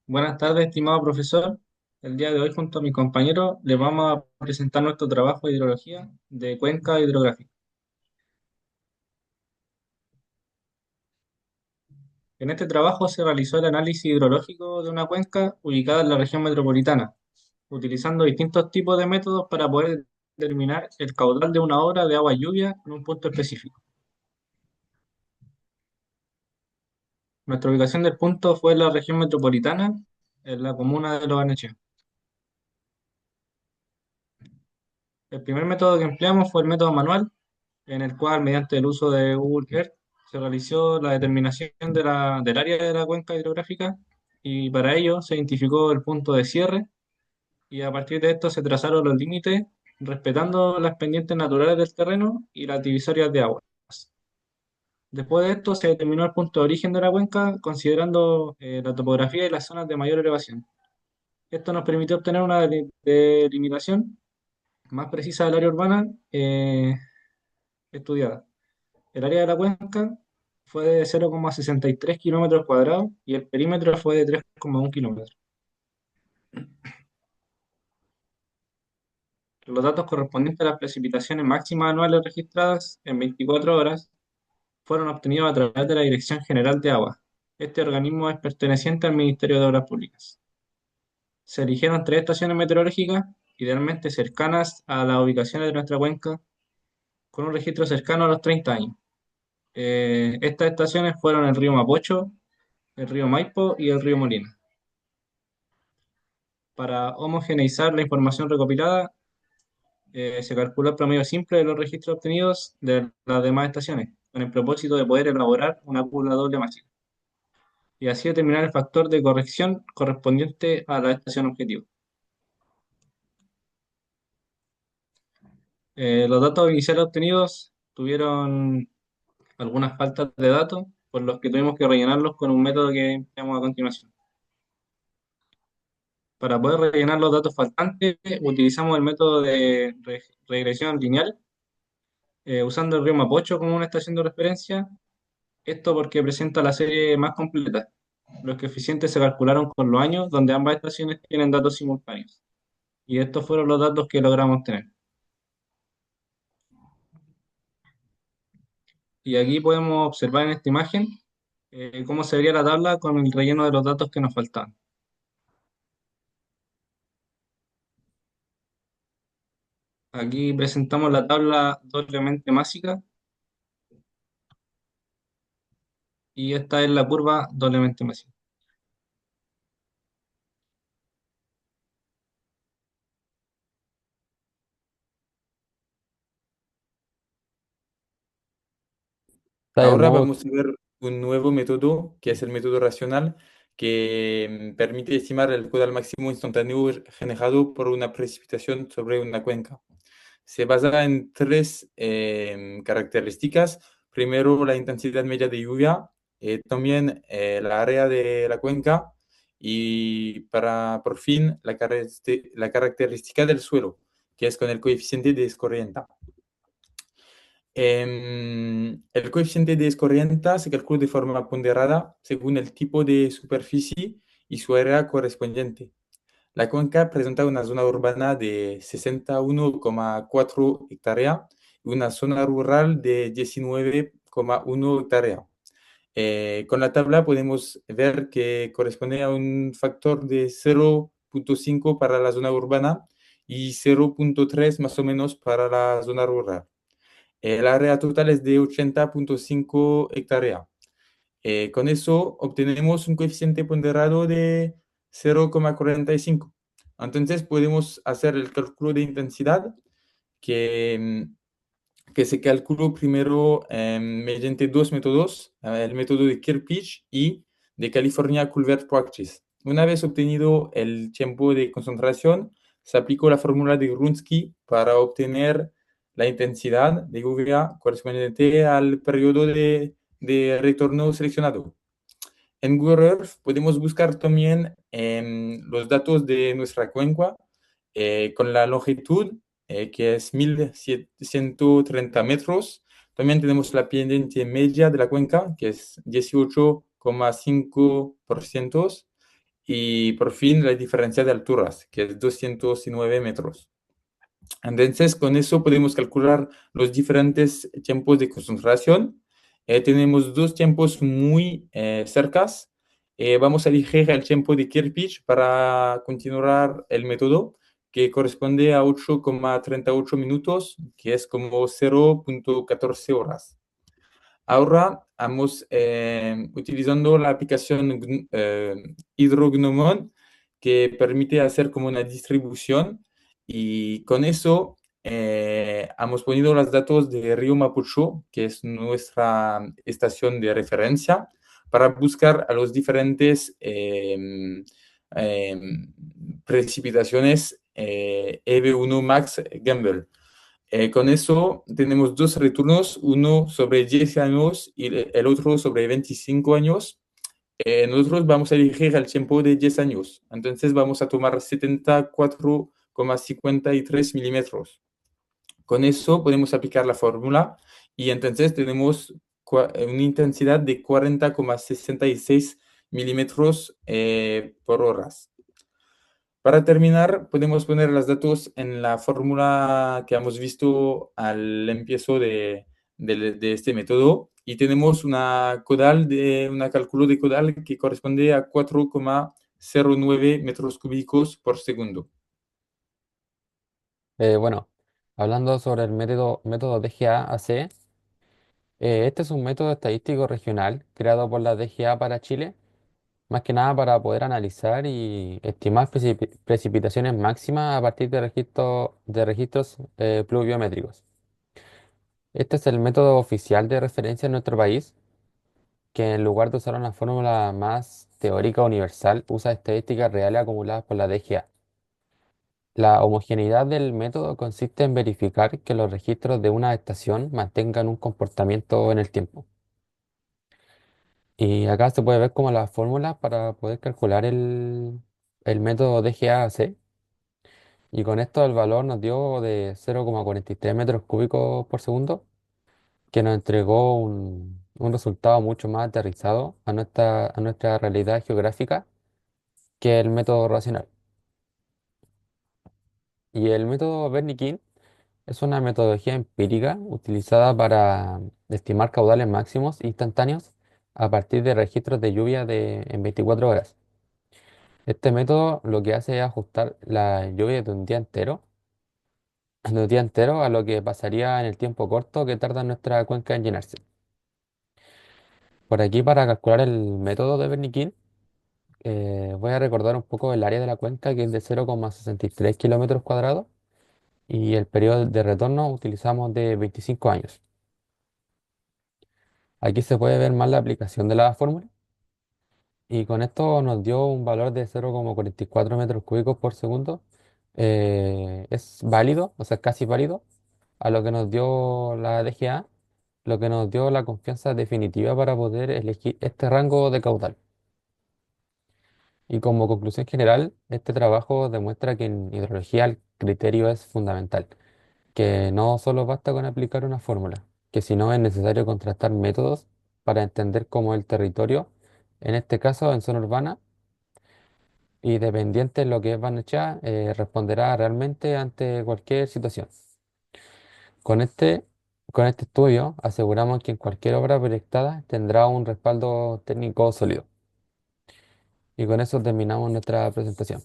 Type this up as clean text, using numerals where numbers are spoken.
Buenas tardes, estimado profesor. El día de hoy, junto a mi compañero, le vamos a presentar nuestro trabajo de hidrología de cuenca hidrográfica. En este trabajo se realizó el análisis hidrológico de una cuenca ubicada en la región metropolitana, utilizando distintos tipos de métodos para poder determinar el caudal de una obra de agua lluvia en un punto específico. Nuestra ubicación del punto fue en la región metropolitana, en la comuna de Lo Barnechea. El primer método que empleamos fue el método manual, en el cual, mediante el uso de Google Earth, se realizó la determinación del área de la cuenca hidrográfica y para ello se identificó el punto de cierre y a partir de esto se trazaron los límites respetando las pendientes naturales del terreno y las divisorias de aguas. Después de esto se determinó el punto de origen de la cuenca considerando la topografía y las zonas de mayor elevación. Esto nos permitió obtener una delimitación más precisa del área urbana estudiada. El área de la cuenca fue de 0,63 kilómetros cuadrados y el perímetro fue de 3,1 kilómetros. Los datos correspondientes a las precipitaciones máximas anuales registradas en 24 horas fueron obtenidos a través de la Dirección General de Agua. Este organismo es perteneciente al Ministerio de Obras Públicas. Se eligieron tres estaciones meteorológicas, idealmente cercanas a las ubicaciones de nuestra cuenca, con un registro cercano a los 30 años. Estas estaciones fueron el río Mapocho, el río Maipo y el río Molina. Para homogeneizar la información recopilada, se calculó el promedio simple de los registros obtenidos de las demás estaciones, con el propósito de poder elaborar una curva doble mágica y así determinar el factor de corrección correspondiente a la estación objetivo. Los datos iniciales obtenidos tuvieron algunas faltas de datos, por los que tuvimos que rellenarlos con un método que veamos a continuación. Para poder rellenar los datos faltantes, utilizamos el método de regresión lineal, usando el río Mapocho como una estación de referencia. Esto porque presenta la serie más completa. Los coeficientes se calcularon con los años donde ambas estaciones tienen datos simultáneos. Y estos fueron los datos que logramos tener. Y aquí podemos observar en esta imagen cómo se vería la tabla con el relleno de los datos que nos faltaban. Aquí presentamos la tabla doblemente másica y esta es la curva doblemente másica. Ahora طيب vamos a ver un nuevo método, que es el método racional, que permite estimar el caudal máximo instantáneo generado por una precipitación sobre una cuenca. Se basa en tres características. Primero, la intensidad media de lluvia, también la área de la cuenca y para, por fin, la característica del suelo, que es con el coeficiente de escorrienta. El coeficiente de escorrienta se calcula de forma ponderada según el tipo de superficie y su área correspondiente. La cuenca presenta una zona urbana de 61,4 hectáreas y una zona rural de 19,1 hectáreas. Con la tabla podemos ver que corresponde a un factor de 0,5 para la zona urbana y 0,3 más o menos para la zona rural. El área total es de 80,5 hectáreas. Con eso obtenemos un coeficiente ponderado de 0,45. Entonces podemos hacer el cálculo de intensidad que se calculó primero mediante dos métodos, el método de Kirpich y de California Culver Practice. Una vez obtenido el tiempo de concentración, se aplicó la fórmula de Grunsky para obtener la intensidad de lluvia correspondiente al periodo de retorno seleccionado. En Google Earth podemos buscar también los datos de nuestra cuenca con la longitud que es 1130 metros. También tenemos la pendiente media de la cuenca que es 18,5%. y por fin la diferencia de alturas, que es 209 metros. Entonces, con eso podemos calcular los diferentes tiempos de concentración. Tenemos dos tiempos muy cercas. Vamos a elegir el tiempo de Kirpich para continuar el método, que corresponde a 8,38 minutos, que es como 0,14 horas. Ahora vamos utilizando la aplicación Hydrognomon, que permite hacer como una distribución, y con eso hemos ponido los datos de Río Mapocho, que es nuestra estación de referencia, para buscar a los diferentes precipitaciones EV1 Max Gamble. Con eso tenemos dos retornos, uno sobre 10 años y el otro sobre 25 años. Nosotros vamos a elegir el tiempo de 10 años. Entonces vamos a tomar 74,53 milímetros. Con eso podemos aplicar la fórmula y entonces tenemos una intensidad de 40,66 milímetros por hora. Para terminar, podemos poner los datos en la fórmula que hemos visto al empiezo de este método, y tenemos una cálculo de caudal que corresponde a 4,09 metros cúbicos por segundo. Bueno, hablando sobre el método DGA-AC, este es un método estadístico regional creado por la DGA para Chile, más que nada para poder analizar y estimar precipitaciones máximas a partir de registros pluviométricos. Este es el método oficial de referencia en nuestro país, que en lugar de usar una fórmula más teórica universal, usa estadísticas reales acumuladas por la DGA. La homogeneidad del método consiste en verificar que los registros de una estación mantengan un comportamiento en el tiempo. Y acá se puede ver como las fórmulas para poder calcular el método DGA-AC. Y con esto el valor nos dio de 0,43 metros cúbicos por segundo, que nos entregó un resultado mucho más aterrizado a nuestra realidad geográfica que el método racional. Y el método Wernicke es una metodología empírica utilizada para estimar caudales máximos instantáneos a partir de registros de lluvia en 24 horas. Este método lo que hace es ajustar la lluvia de un día entero a lo que pasaría en el tiempo corto que tarda nuestra cuenca en llenarse. Por aquí, para calcular el método de Wernicke, voy a recordar un poco el área de la cuenca, que es de 0,63 kilómetros cuadrados, y el periodo de retorno utilizamos de 25 años. Aquí se puede ver más la aplicación de la fórmula, y con esto nos dio un valor de 0,44 metros cúbicos por segundo. Es válido, o sea, casi válido, a lo que nos dio la DGA, lo que nos dio la confianza definitiva para poder elegir este rango de caudal. Y como conclusión general, este trabajo demuestra que en hidrología el criterio es fundamental, que no solo basta con aplicar una fórmula, que sino es necesario contrastar métodos para entender cómo el territorio, en este caso en zona urbana, y dependiente de lo que es Barnechea, responderá realmente ante cualquier situación. Con este, con este estudio aseguramos que en cualquier obra proyectada tendrá un respaldo técnico sólido. Y con eso terminamos nuestra presentación.